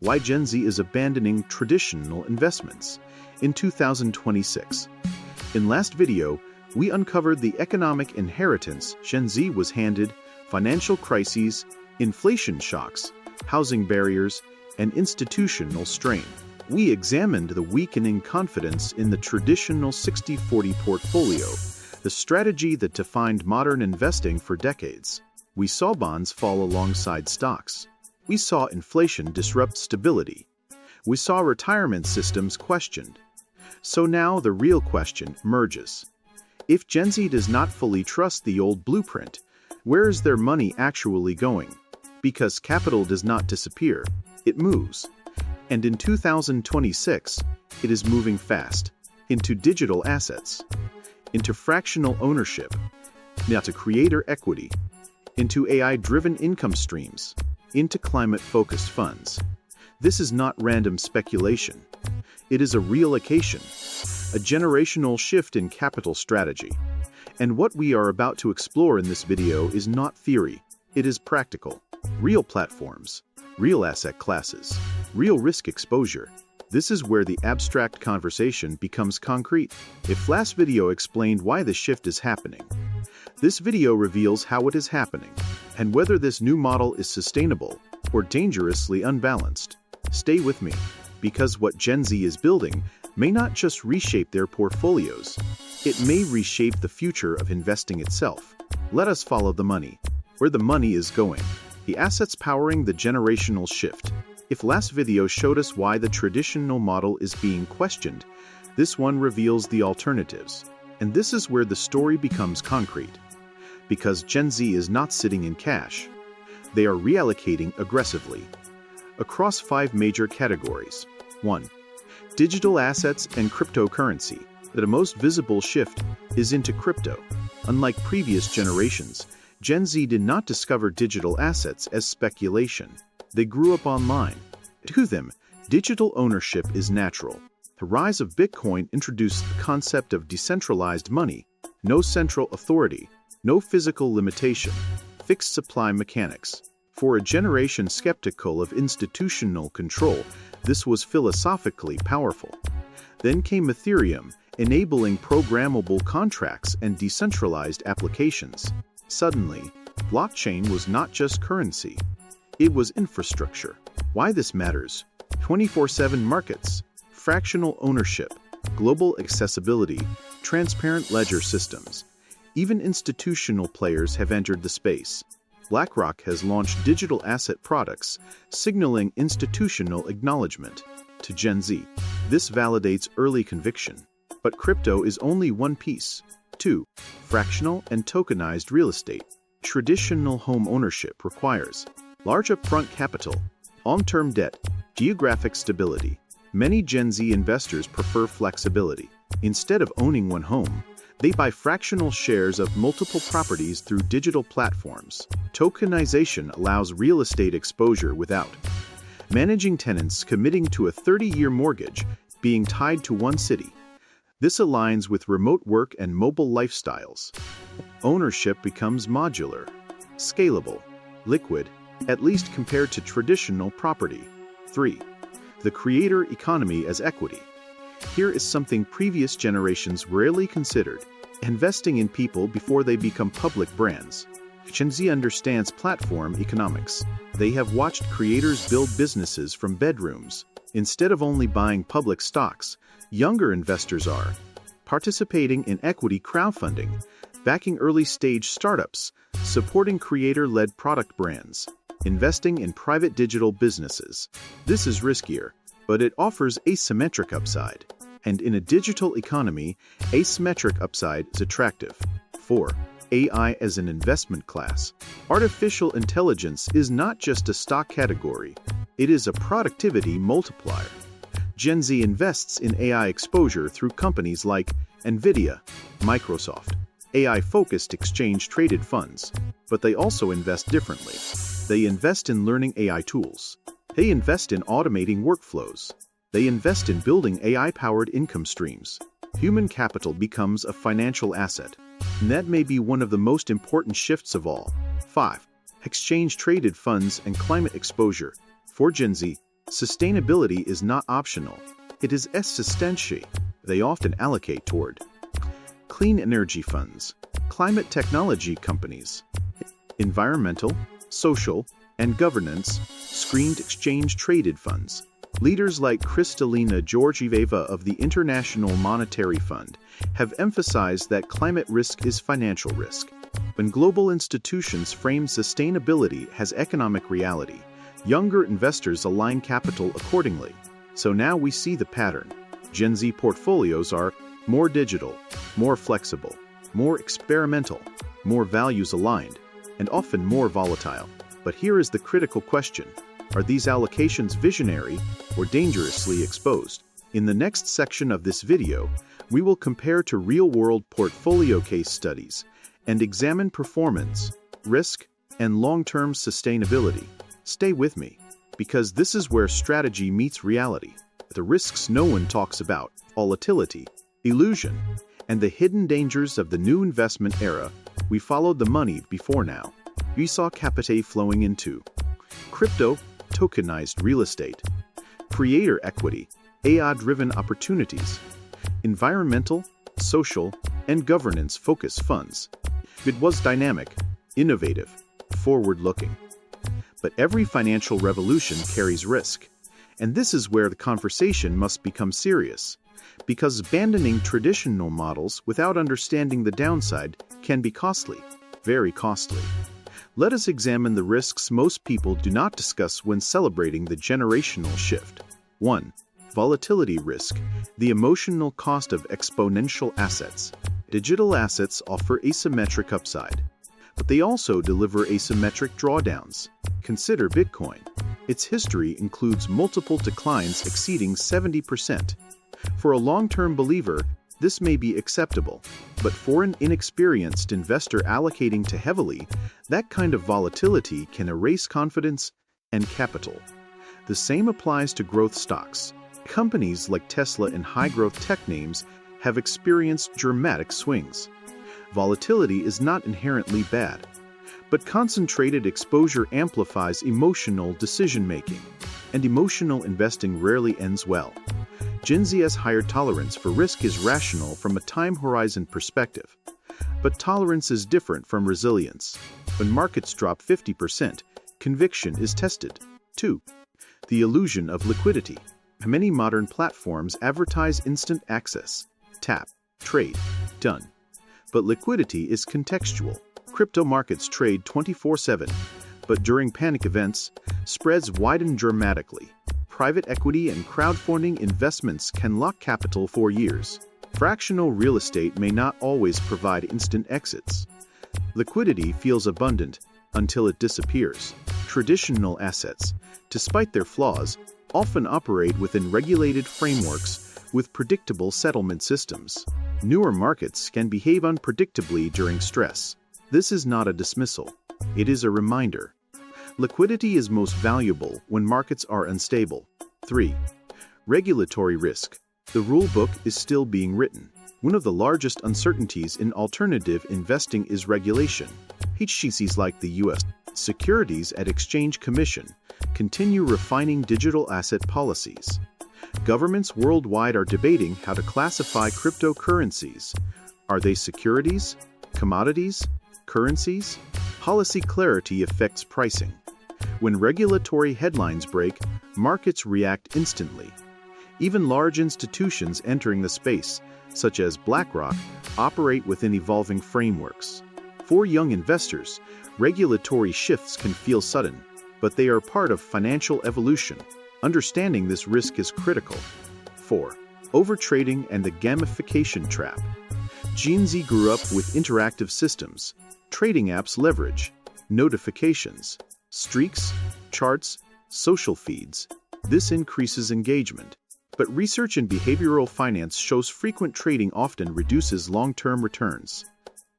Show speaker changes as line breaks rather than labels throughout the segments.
Why Gen Z is abandoning traditional investments in 2026. In last video, we uncovered the economic inheritance Gen Z was handed, financial crises, inflation shocks, housing barriers, and institutional strain. We examined the weakening confidence in the traditional 60-40 portfolio, the strategy that defined modern investing for decades. We saw bonds fall alongside stocks. We saw inflation disrupt stability. We saw retirement systems questioned. So now the real question emerges. If Gen Z does not fully trust the old blueprint, where is their money actually going? Because capital does not disappear, it moves. And in 2026, it is moving fast into digital assets, into fractional ownership, into creator equity, into AI-driven income streams, into climate-focused funds. This is not random speculation. It is a reallocation, a generational shift in capital strategy. And what we are about to explore in this video is not theory, it is practical. Real platforms, real asset classes, real risk exposure. This is where the abstract conversation becomes concrete. If last video explained why the shift is happening, this video reveals how it is happening and whether this new model is sustainable or dangerously unbalanced. Stay with me, because what Gen Z is building may not just reshape their portfolios, it may reshape the future of investing itself. Let us follow the money, where the money is going. The assets powering the generational shift. If last video showed us why the traditional model is being questioned, this one reveals the alternatives. And this is where the story becomes concrete. Because Gen Z is not sitting in cash. They are reallocating aggressively across 5 major categories. 1. Digital assets and cryptocurrency. The most visible shift is into crypto. Unlike previous generations, Gen Z did not discover digital assets as speculation. They grew up online. To them, digital ownership is natural. The rise of Bitcoin introduced the concept of decentralized money, no central authority, no physical limitation, fixed supply mechanics. For a generation skeptical of institutional control, this was philosophically powerful. Then came Ethereum, enabling programmable contracts and decentralized applications. Suddenly, blockchain was not just currency, it was infrastructure. Why this matters? 24/7 markets, fractional ownership, global accessibility, transparent ledger systems. Even institutional players have entered the space. BlackRock has launched digital asset products, signaling institutional acknowledgement. To Gen Z, this validates early conviction. But crypto is only one piece. 2. Fractional and tokenized real estate. Traditional home ownership requires large upfront capital, long-term debt, geographic stability. Many Gen Z investors prefer flexibility. Instead of owning one home, they buy fractional shares of multiple properties through digital platforms. Tokenization allows real estate exposure without managing tenants committing to a 30-year mortgage being tied to one city. This aligns with remote work and mobile lifestyles. Ownership becomes modular, scalable, liquid, at least compared to traditional property. 3. The creator economy as equity. Here is something previous generations rarely considered: investing in people before they become public brands. Gen Z understands platform economics. They have watched creators build businesses from bedrooms. Instead of only buying public stocks, younger investors are participating in equity crowdfunding, backing early-stage startups, supporting creator-led product brands, investing in private digital businesses. This is riskier, but it offers asymmetric upside. And in a digital economy, asymmetric upside is attractive. 4. AI as an investment class. Artificial intelligence is not just a stock category, it is a productivity multiplier. Gen Z invests in AI exposure through companies like NVIDIA, Microsoft, AI-focused exchange-traded funds. But they also invest differently. They invest in learning AI tools. They invest in automating workflows. They invest in building AI-powered income streams. Human capital becomes a financial asset. And that may be one of the most important shifts of all. 5. Exchange-traded funds and climate exposure. For Gen Z, Sustainability is not optional. It is essential. They often allocate toward clean energy funds, climate technology companies, environmental, social, and governance, screened exchange-traded funds. Leaders like Kristalina Georgieva of the International Monetary Fund have emphasized that climate risk is financial risk. When global institutions frame sustainability as economic reality, younger investors align capital accordingly. So now we see the pattern. Gen Z portfolios are more digital, more flexible, more experimental, more values-aligned, and often more volatile. But here is the critical question. Are these allocations visionary or dangerously exposed? In the next section of this video, we will compare to real-world portfolio case studies and examine performance, risk, and long-term sustainability. Stay with me, because this is where strategy meets reality. The risks no one talks about, volatility, illusion, and the hidden dangers of the new investment era. We followed the money before now. We saw capital flowing into crypto, tokenized real estate, creator equity, AI-driven opportunities, environmental, social, and governance-focused funds. It was dynamic, innovative, forward-looking. But every financial revolution carries risk. And this is where the conversation must become serious. Because abandoning traditional models without understanding the downside can be costly, very costly. Let us examine the risks most people do not discuss when celebrating the generational shift. 1. Volatility risk, the emotional cost of exponential assets. Digital assets offer asymmetric upside, but they also deliver asymmetric drawdowns. Consider Bitcoin. Its history includes multiple declines exceeding 70%. For a long-term believer, this may be acceptable, but for an inexperienced investor allocating too heavily, that kind of volatility can erase confidence and capital. The same applies to growth stocks. Companies like Tesla and high-growth tech names have experienced dramatic swings. Volatility is not inherently bad, but concentrated exposure amplifies emotional decision-making, and emotional investing rarely ends well. Gen Z's higher tolerance for risk is rational from a time horizon perspective, but tolerance is different from resilience. When markets drop 50%, conviction is tested. 2. The illusion of liquidity. Many modern platforms advertise instant access. Tap, trade, done. But liquidity is contextual. Crypto markets trade 24/7, but during panic events, spreads widen dramatically. Private equity and crowdfunding investments can lock capital for years. Fractional real estate may not always provide instant exits. Liquidity feels abundant until it disappears. Traditional assets, despite their flaws, often operate within regulated frameworks with predictable settlement systems. Newer markets can behave unpredictably during stress. This is not a dismissal. It is a reminder. Liquidity is most valuable when markets are unstable. 3. Regulatory risk. The rule book is still being written. One of the largest uncertainties in alternative investing is regulation. HCCs like the U.S. Securities and Exchange Commission continue refining digital asset policies. Governments worldwide are debating how to classify cryptocurrencies. Are they securities, commodities, currencies? Policy clarity affects pricing. When regulatory headlines break, markets react instantly. Even large institutions entering the space, such as BlackRock, operate within evolving frameworks. For young investors, regulatory shifts can feel sudden, but they are part of financial evolution. Understanding this risk is critical. 4. Overtrading and the gamification trap. Gen Z grew up with interactive systems. Trading apps leverage notifications, streaks, charts, social feeds. This increases engagement. But research in behavioral finance shows frequent trading often reduces long-term returns.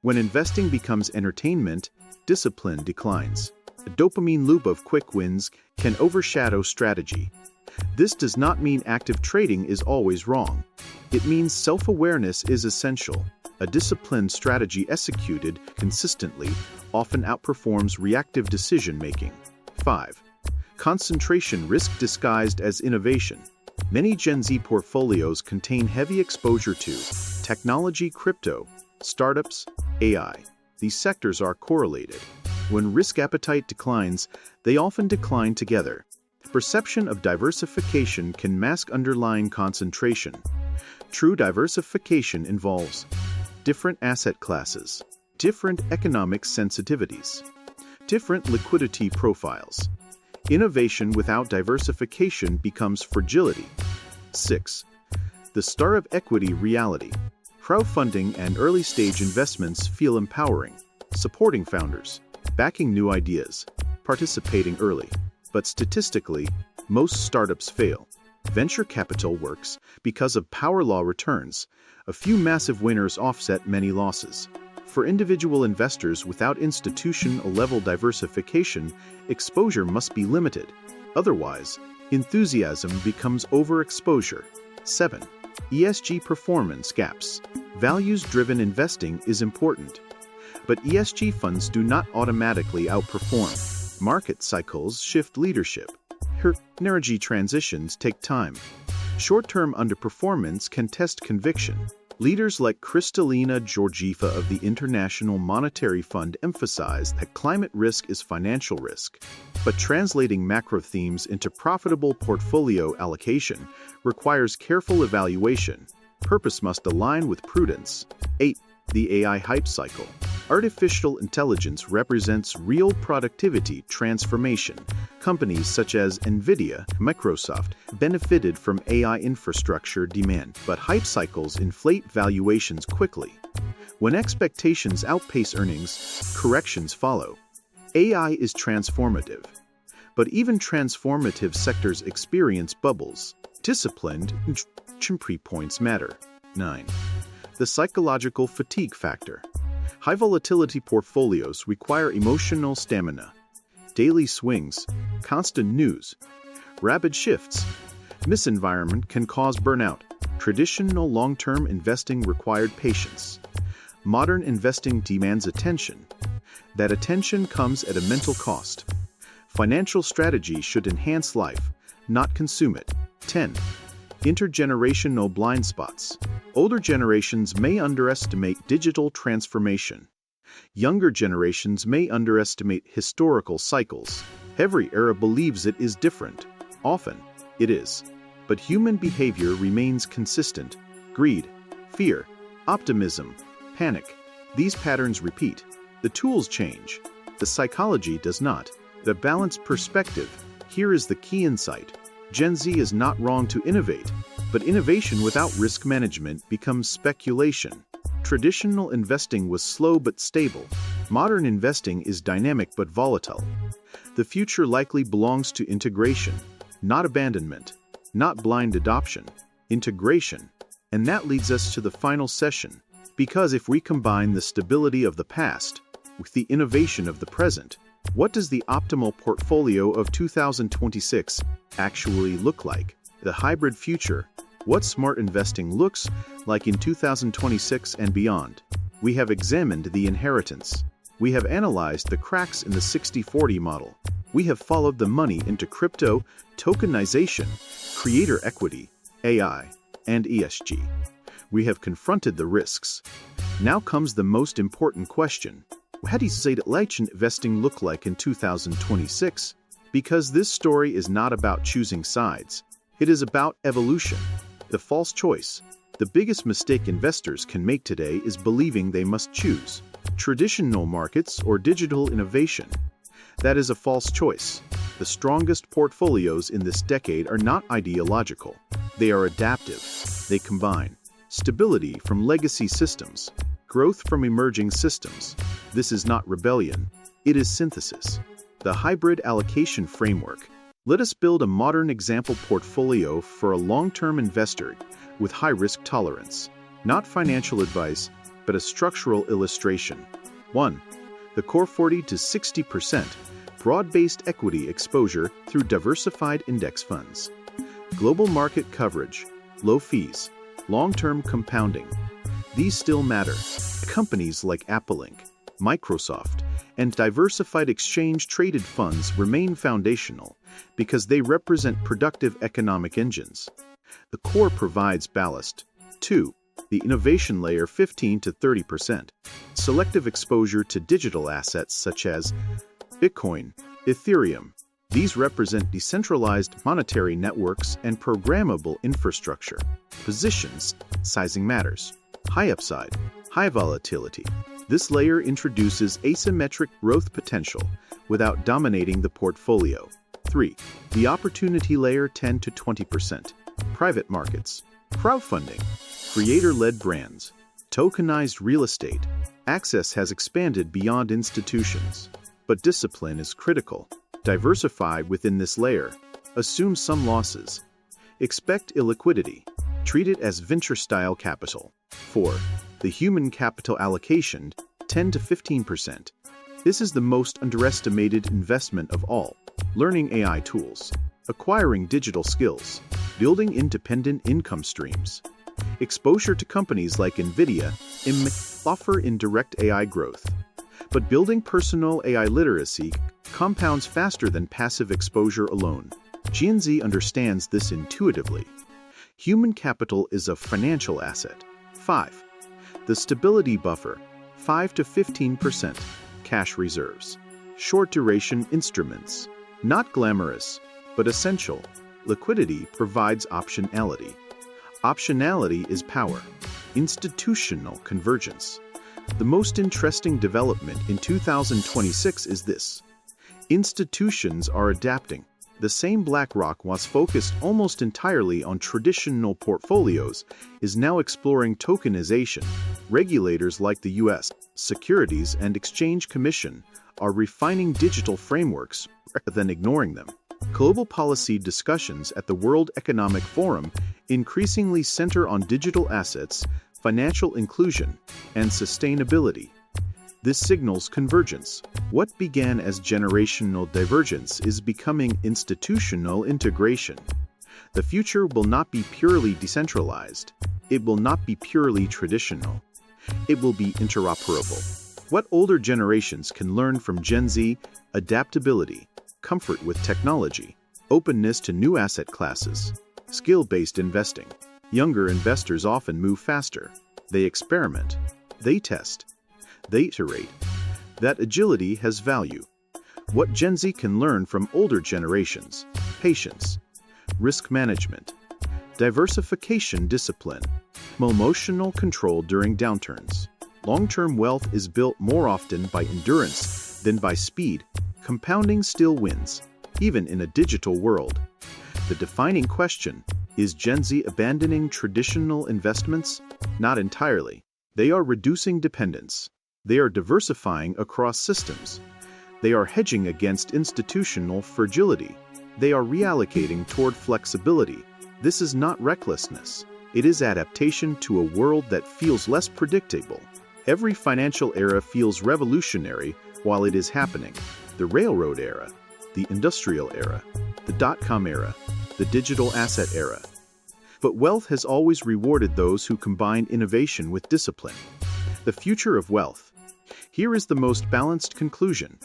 When investing becomes entertainment, discipline declines. A dopamine loop of quick wins can overshadow strategy. This does not mean active trading is always wrong. It means self-awareness is essential. A disciplined strategy executed consistently often outperforms reactive decision-making. 5. Concentration risk disguised as innovation. Many Gen Z portfolios contain heavy exposure to technology, crypto, startups, AI. These sectors are correlated. When risk appetite declines, they often decline together. Perception of diversification can mask underlying concentration. True diversification involves different asset classes, different economic sensitivities, different liquidity profiles. Innovation without diversification becomes fragility. 6. The startup equity reality. Crowdfunding and early-stage investments feel empowering, supporting founders, backing new ideas, participating early. But statistically, most startups fail. Venture capital works because of power law returns. A few massive winners offset many losses. For individual investors without institutional-level diversification, exposure must be limited. Otherwise, enthusiasm becomes overexposure. 7. ESG performance gaps. Values-driven investing is important. But ESG funds do not automatically outperform. Market cycles shift leadership. Energy transitions take time. Short-term underperformance can test conviction. Leaders like Kristalina Georgieva of the International Monetary Fund emphasize that climate risk is financial risk. But translating macro themes into profitable portfolio allocation requires careful evaluation. Purpose must align with prudence. 8. The AI hype cycle. Artificial intelligence represents real productivity transformation. Companies such as NVIDIA, Microsoft benefited from AI infrastructure demand, but hype cycles inflate valuations quickly. When expectations outpace earnings, corrections follow. AI is transformative, but even transformative sectors experience bubbles. Disciplined entry points matter. 9. The psychological fatigue factor. High volatility portfolios require emotional stamina. Daily swings, constant news, rapid shifts. Misenvironment can cause burnout. Traditional long-term investing required patience. Modern investing demands attention. That attention comes at a mental cost. Financial strategy should enhance life, not consume it. 10. Intergenerational blind spots. Older generations may underestimate digital transformation. Younger generations may underestimate historical cycles. Every era believes it is different. Often, it is. But human behavior remains consistent. Greed, fear, optimism, panic. These patterns repeat. The tools change. The psychology does not. The balanced perspective. Here is the key insight. Gen Z is not wrong to innovate, but innovation without risk management becomes speculation. Traditional investing was slow but stable. Modern investing is dynamic but volatile. The future likely belongs to integration, not abandonment, not blind adoption, integration. And that leads us to the final session, because if we combine the stability of the past with the innovation of the present, what does the optimal portfolio of 2026 actually look like? The hybrid future. What smart investing looks like in 2026 and beyond. We have examined the inheritance. We have analyzed the cracks in the 60-40 model. We have followed the money into crypto, tokenization, creator equity, AI, and ESG. We have confronted the risks. Now comes the most important question. How does investing look like in 2026? Because this story is not about choosing sides. It is about evolution. The false choice. The biggest mistake investors can make today is believing they must choose traditional markets or digital innovation. That is a false choice. The strongest portfolios in this decade are not ideological. They are adaptive. They combine stability from legacy systems, growth from emerging systems. This is not rebellion. It is synthesis. The hybrid allocation framework. Let us build a modern example portfolio for a long-term investor with high risk tolerance. Not financial advice, but a structural illustration. 1. The core 40 to 60% broad-based equity exposure through diversified index funds. Global market coverage, low fees, long-term compounding. These still matter. Companies like Apple Inc., Microsoft, and diversified exchange-traded funds remain foundational. because they represent productive economic engines. The core provides ballast. 2. The innovation layer 15 to 30%. Selective exposure to digital assets such as Bitcoin, Ethereum. These represent decentralized monetary networks and programmable infrastructure. Positions, sizing matters. High upside, high volatility. This layer introduces asymmetric growth potential without dominating the portfolio. 3. The opportunity layer 10 to 20%. Private markets, crowdfunding, creator-led brands, tokenized real estate. Access has expanded beyond institutions, but discipline is critical. Diversify within this layer. Assume some losses. Expect illiquidity. Treat it as venture-style capital. 4. The human capital allocation, 10 to 15%. This is the most underestimated investment of all. Learning AI tools, acquiring digital skills, building independent income streams. Exposure to companies like NVIDIA offer indirect AI growth. But building personal AI literacy compounds faster than passive exposure alone. Gen Z understands this intuitively. Human capital is a financial asset. 5. The stability buffer, 5 to 15%. Cash reserves. Short-duration instruments. Not glamorous, but essential. Liquidity provides optionality. Optionality is power. Institutional convergence. The most interesting development in 2026 is this. Institutions are adapting. The same BlackRock was focused almost entirely on traditional portfolios is now exploring tokenization. Regulators like the U.S. Securities and Exchange Commission are refining digital frameworks rather than ignoring them. Global policy discussions at the World Economic Forum increasingly center on digital assets, financial inclusion, and sustainability. This signals convergence. What began as generational divergence is becoming institutional integration. The future will not be purely decentralized. It will not be purely traditional. It will be interoperable. What older generations can learn from Gen Z: adaptability, comfort with technology, openness to new asset classes, skill-based investing. Younger investors often move faster. They experiment. They test. They iterate. That agility has value. What Gen Z can learn from older generations: patience, risk management, diversification discipline, emotional control during downturns. Long-term wealth is built more often by endurance than by speed. Compounding still wins, even in a digital world. The defining question: is Gen Z abandoning traditional investments? Not entirely. They are reducing dependence. They are diversifying across systems. They are hedging against institutional fragility. They are reallocating toward flexibility. This is not recklessness. It is adaptation to a world that feels less predictable. Every financial era feels revolutionary while it is happening. The railroad era, the industrial era, the dot-com era, the digital asset era. But wealth has always rewarded those who combine innovation with discipline. The future of wealth. Here is the most balanced conclusion.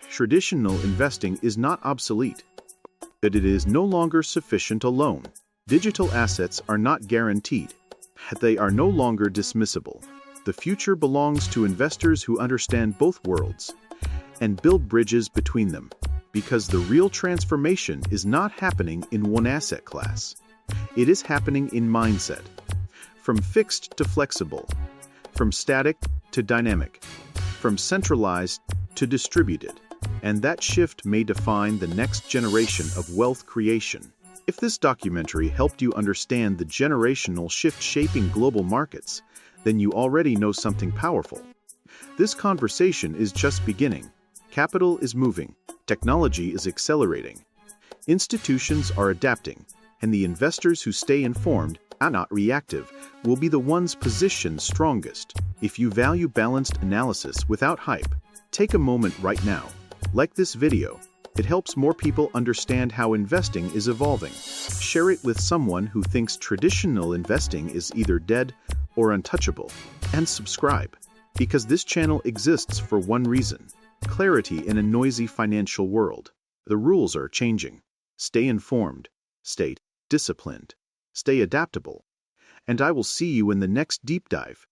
Traditional investing is not obsolete, but it is no longer sufficient alone. Digital assets are not guaranteed. They are no longer dismissible. The future belongs to investors who understand both worlds and build bridges between them, because the real transformation is not happening in one asset class. It is happening in mindset. From fixed to flexible, from static to dynamic, from centralized to distributed. And that shift may define the next generation of wealth creation. If this documentary helped you understand the generational shift shaping global markets, then you already know something powerful. This conversation is just beginning. Capital is moving. Technology is accelerating. Institutions are adapting, and the investors who stay informed and not reactive will be the ones positioned strongest. If you value balanced analysis without hype, take a moment right now. Like this video. It helps more people understand how investing is evolving. Share it with someone who thinks traditional investing is either dead or untouchable. And subscribe, because this channel exists for one reason: clarity in a noisy financial world. The rules are changing. Stay informed, stay disciplined, stay adaptable. And I will see you in the next deep dive